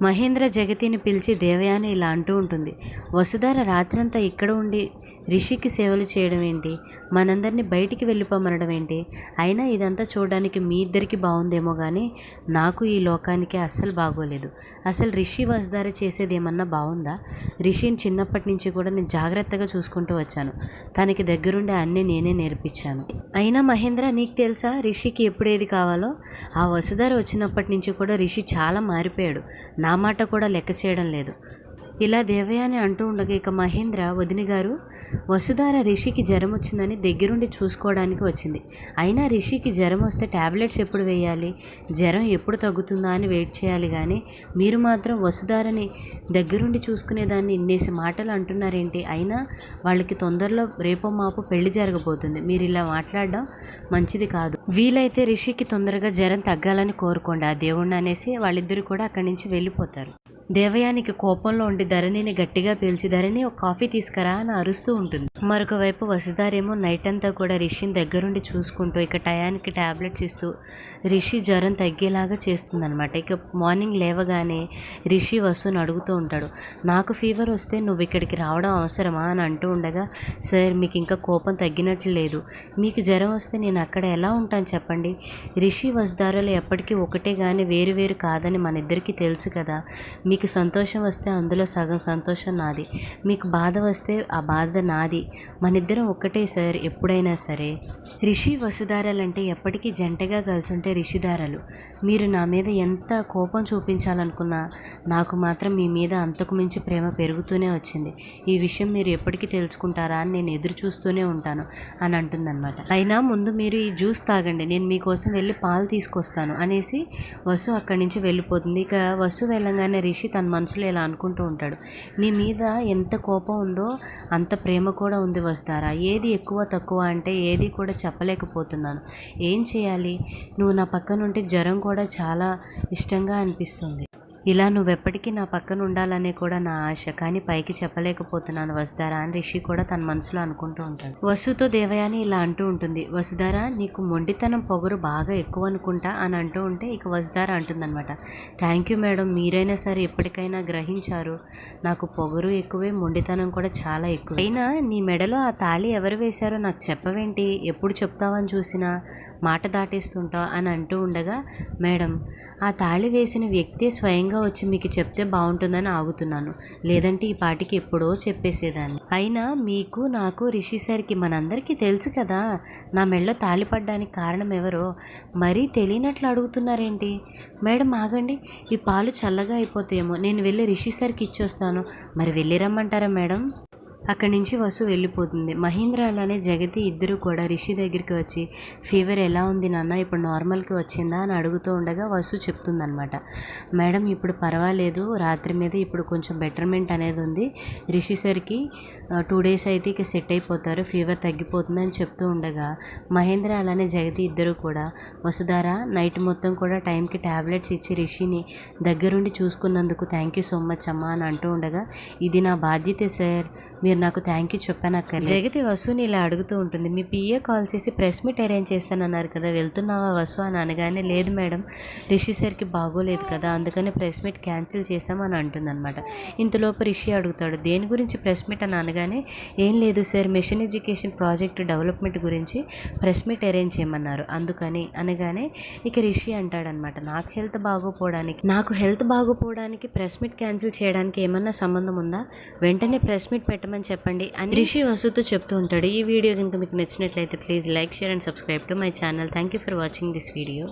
మహేంద్ర జగతిని పిలిచి దేవయాని ఇలా అంటూ ఉంటుంది. వసుధార రాత్రంతా ఇక్కడ ఉండి రిషికి సేవలు చేయడం ఏంటి, మనందరినీ బయటికి వెళ్ళిపోమనడం ఏంటి, అయినా ఇదంతా చూడడానికి మీ ఇద్దరికి బాగుందేమో కానీ నాకు ఈ లోకానికి అస్సలు బాగోలేదు. అసలు రిషి వసుధార చేసేది ఏమన్నా బాగుందా? రిషిని చిన్నప్పటి నుంచి కూడా నేను జాగ్రత్తగా చూసుకుంటూ వచ్చాను. తనకి దగ్గరుండి అన్నీ నేనే నేర్పించాను. అయినా మహేంద్ర నీకు తెలుసా రిషికి ఎప్పుడు ఏది కావాలో? ఆ వసుధార వచ్చినప్పటి నుంచి కూడా రిషి చాలా మారిపోయాడు. నా మాట కూడా లెక్క చేయడం లేదు. ఇలా దేవయాని అంటూ ఉండగా ఇక మహేంద్ర వదిన గారు, వసుధార రిషికి జ్వరం వచ్చిందని దగ్గరుండి చూసుకోవడానికి వచ్చింది. అయినా రిషికి జ్వరం వస్తే ట్యాబ్లెట్స్ ఎప్పుడు వేయాలి, జ్వరం ఎప్పుడు తగ్గుతుందా అని వెయిట్ చేయాలి కానీ మీరు మాత్రం వసుధారని దగ్గరుండి చూసుకునేదాన్ని ఇన్నేసి మాటలు అంటున్నారేంటి? అయినా వాళ్ళకి తొందరలో రేపో మాపో పెళ్లి జరగబోతుంది. మీరు ఇలా మాట్లాడడం మంచిది కాదు. వీలైతే రిషికి తొందరగా జ్వరం తగ్గాలని కోరుకోండి ఆ దేవుణ్ణి అనేసి వాళ్ళిద్దరు కూడా అక్కడి నుంచి వెళ్ళిపోతారు. దేవయానికి కోపంలో ఉండి ధరణిని గట్టిగా పీల్చి ధరణి ఒక కాఫీ తీసుకురా అని అరుస్తూ ఉంటుంది. మరొక వైపు వసుధారేమో నైట్ అంతా కూడా రిషిని దగ్గరుండి చూసుకుంటూ ఇక టయానికి ట్యాబ్లెట్స్ ఇస్తూ రిషి జ్వరం తగ్గేలాగా చేస్తుందనమాట. ఇక మార్నింగ్ లేవగానే రిషి వసుని అడుగుతూ ఉంటాడు, నాకు ఫీవర్ వస్తే నువ్వు ఇక్కడికి రావడం అవసరమా అని అంటూ ఉండగా, సార్ మీకు ఇంకా కోపం తగ్గినట్లు లేదు, మీకు జ్వరం వస్తే నేను అక్కడ ఎలా ఉంటాను చెప్పండి, రిషి వసుధారలు ఎప్పటికీ ఒకటే కానీ వేరు వేరు కాదని మన ఇద్దరికీ తెలుసు కదా, మీకు సంతోషం వస్తే అందులో సగం సంతోషం నాది, మీకు బాధ వస్తే ఆ బాధ నాది, మనిద్దరం ఒక్కటే సార్ ఎప్పుడైనా సరే. రిషి వసుధారలు అంటే ఎప్పటికీ జంటగా కలిసి ఉంటే రిషిధారలు. మీరు నా మీద ఎంత కోపం చూపించాలనుకున్నా నాకు మాత్రం మీ మీద అంతకు మించి ప్రేమ పెరుగుతూనే వచ్చింది. ఈ విషయం మీరు ఎప్పటికీ తెలుసుకుంటారా అని నేను ఎదురు చూస్తూనే ఉంటాను అని అంటుందన్నమాట. అయినా ముందు మీరు ఈ జ్యూస్ తాగండి, నేను మీకోసం వెళ్ళి పాలు తీసుకొస్తాను అనేసి వసు అక్కడి నుంచి వెళ్ళిపోతుంది. ఇక వసు వెళ్ళంగానే రిషి తన మనసులో ఇలా అనుకుంటూ ఉంటాడు, నీ మీద ఎంత కోపం ఉందో అంత ప్రేమ కూడా ఉంది వసుధార, ఏది ఎక్కువ తక్కువ అంటే ఏది కూడా చెప్పలేకపోతున్నాను, ఏం చేయాలి, నువ్వు నా పక్కన ఉంటే జ్వరం కూడా చాలా ఇష్టంగా అనిపిస్తుంది, ఇలా నువ్వెప్పటికీ నా పక్కన ఉండాలనే కూడా నా ఆశ, కానీ పైకి చెప్పలేకపోతున్నాను వసుధార అని రిషి కూడా తన మనసులో అనుకుంటూ ఉంటాడు. వసుతో దేవయాని ఇలా అంటూ ఉంటుంది, వసుధార నీకు మొండితనం పొగరు బాగా ఎక్కువ అనుకుంటా అని అంటూ ఉంటే ఇక వసుధార అంటుందన్నమాట, థ్యాంక్ యూ మేడం, మీరైనా సరే ఎప్పటికైనా గ్రహించారు, నాకు పొగరు ఎక్కువే మొండితనం కూడా చాలా ఎక్కువ, అయినా నీ మెడలో ఆ తాళి ఎవరు వేశారో నాకు చెప్పవేంటి, ఎప్పుడు చెప్తావని చూసినా మాట దాటేస్తుంటావు అని అంటూ ఉండగా, మేడం ఆ తాళి వేసిన వ్యక్తే స్వయంగా వచ్చి మీకు చెప్తే బాగుంటుందని ఆగుతున్నాను, లేదంటే ఈ పాటికి ఎప్పుడో చెప్పేసేదాన్ని, అయినా మీకు నాకు రిషి సార్కి మనందరికీ తెలుసు కదా నా మెళ్ళో తాళి పడ్డానికి కారణం ఎవరో, మరీ తెలియనట్లు అడుగుతున్నారేంటి, మేడం ఆగండి, ఈ పాలు చల్లగా అయిపోతాయేమో, నేను వెళ్ళి రిషి సార్కి ఇచ్చొస్తాను, మరి వెళ్ళి రమ్మంటారా మేడం. అక్కడి నుంచి వసు వెళ్ళిపోతుంది. మహేంద్ర అలానే జగతి ఇద్దరు కూడా రిషి దగ్గరికి వచ్చి ఫీవర్ ఎలా ఉంది నాన్న, ఇప్పుడు నార్మల్కి వచ్చిందా అని అడుగుతూ ఉండగా వసు చెప్తుందనమాట, మేడం ఇప్పుడు పర్వాలేదు, రాత్రి మీద ఇప్పుడు కొంచెం బెటర్మెంట్ అనేది ఉంది, రిషి సార్కి 2 days అయితే ఇక సెట్ అయిపోతారు, ఫీవర్ తగ్గిపోతుంది అని చెప్తూ ఉండగా మహేంద్ర అలానే జగతి ఇద్దరు కూడా వసుధార నైట్ మొత్తం కూడా టైంకి ట్యాబ్లెట్స్ ఇచ్చి రిషిని దగ్గరుండి చూసుకున్నందుకు థ్యాంక్ యూ సో మచ్ అమ్మా అని అంటూ ఉండగా, ఇది నా బాధ్యతే సార్, మీరు నాకు థ్యాంక్ యూ చెప్పానక్కర్లేదు. జగతి వసుని ఇలా అడుగుతూ ఉంటుంది, మీ పిఏ కాల్ చేసి ప్రెస్ మీట్ అరేంజ్ చేస్తానన్నారు కదా, వెళ్తున్నావా వసు అని అనగానే, లేదు మేడం రిషి సార్కి బాగోలేదు కదా అందుకని ప్రెస్ మీట్ క్యాన్సిల్ చేసామని అంటుందన్నమాట. ఇంతలోపు రిషి అడుగుతాడు, దేని గురించి ప్రెస్ మీట్ అని అనగానే, ఏం లేదు sir machine education project development గురించి ప్రెస్ మీట్ అరేంజ్ చేయమన్నారు అందుకని అనగానే ఇక రిషి అంటాడనమాట, నాకు హెల్త్ బాగోపోవడానికి ప్రెస్ మీట్ క్యాన్సిల్ చేయడానికి ఏమన్నా సంబంధం ఉందా, వెంటనే ప్రెస్ మీట్ పెట్టమని చెప్పండి అని రిషి వసుతో చెప్తూ ఉంటాడు. ఈ వీడియో కనుక మీకు నచ్చినట్లయితే please like, share and subscribe to my channel. Thank you for watching this video.